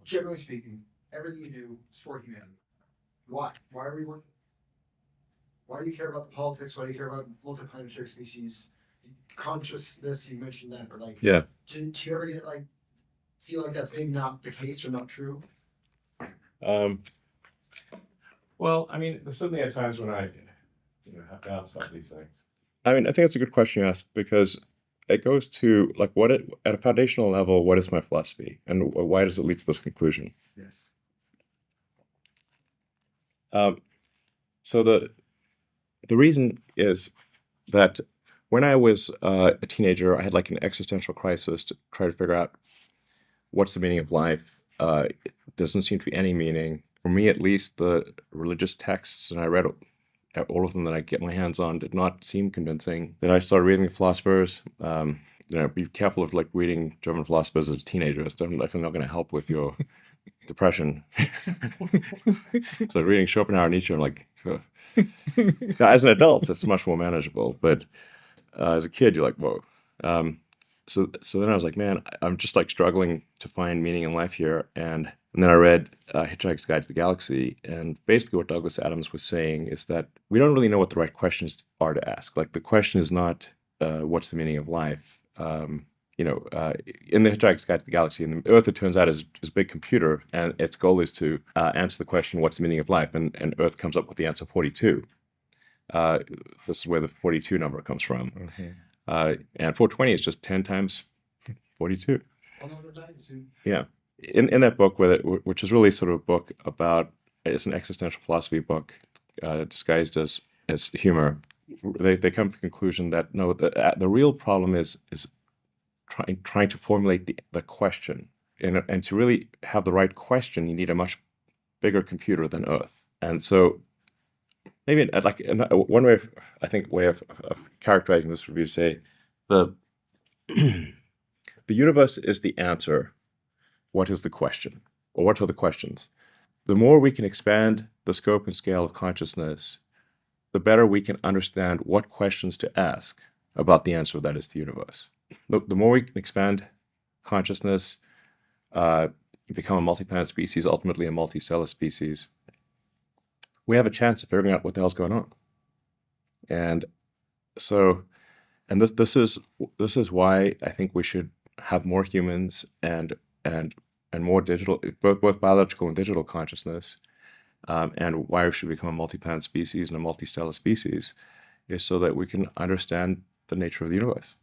generally speaking, everything you do is for humanity. Why? Why are we working? Why do you care about the politics? Why do you care about multiplanetary species? Consciousness, you mentioned that, but like, Yeah. do you ever get like feel like that's maybe not the case or not true? Well, I mean, there's certainly at times when I, have doubts about these things. I mean, I think it's a good question you ask because it goes to like at a foundational level, what is my philosophy and why does it lead to this conclusion? Yes. So the reason is that when I was a teenager, I had like an existential crisis to try to figure out what's the meaning of life. It doesn't seem to be any meaning. For me, at least, the religious texts, and I read all of them that I get my hands on, did not seem convincing. Then I started reading the philosophers. Be careful of like reading German philosophers as a teenager. It's definitely not going to help with your depression. So reading Schopenhauer and Nietzsche, I'm like, now, as an adult, it's much more manageable. But as a kid, you're like, whoa. So then I was like, man, I'm just like struggling to find meaning in life here. And then I read Hitchhiker's Guide to the Galaxy. And basically what Douglas Adams was saying is that we don't really know what the right questions are to ask. Like the question is not what's the meaning of life. In the Hitchhiker's Guide to the Galaxy, and the Earth, it turns out, is a big computer. And its goal is to answer the question, what's the meaning of life? And Earth comes up with the answer 42. This is where the 42 number comes from. Mm-hmm. And 420 is just 10 times 42. Yeah. In that book, which is really sort of a book about, it's an existential philosophy book disguised as humor, they come to the conclusion that no, the real problem is trying to formulate the question. And to really have the right question, you need a much bigger computer than Earth. And so maybe like one way of characterizing this would be to say the universe is the answer. What is the question? Or what are the questions? The more we can expand the scope and scale of consciousness, the better we can understand what questions to ask about the answer that is the universe. The more we can expand consciousness, become a multi-planet species, ultimately a multicellular species, we have a chance of figuring out what the hell's going on. And so, and this is why I think we should have more humans and more digital, both biological and digital consciousness, and why we should become a multi-planet species and a multicellular species, is so that we can understand the nature of the universe.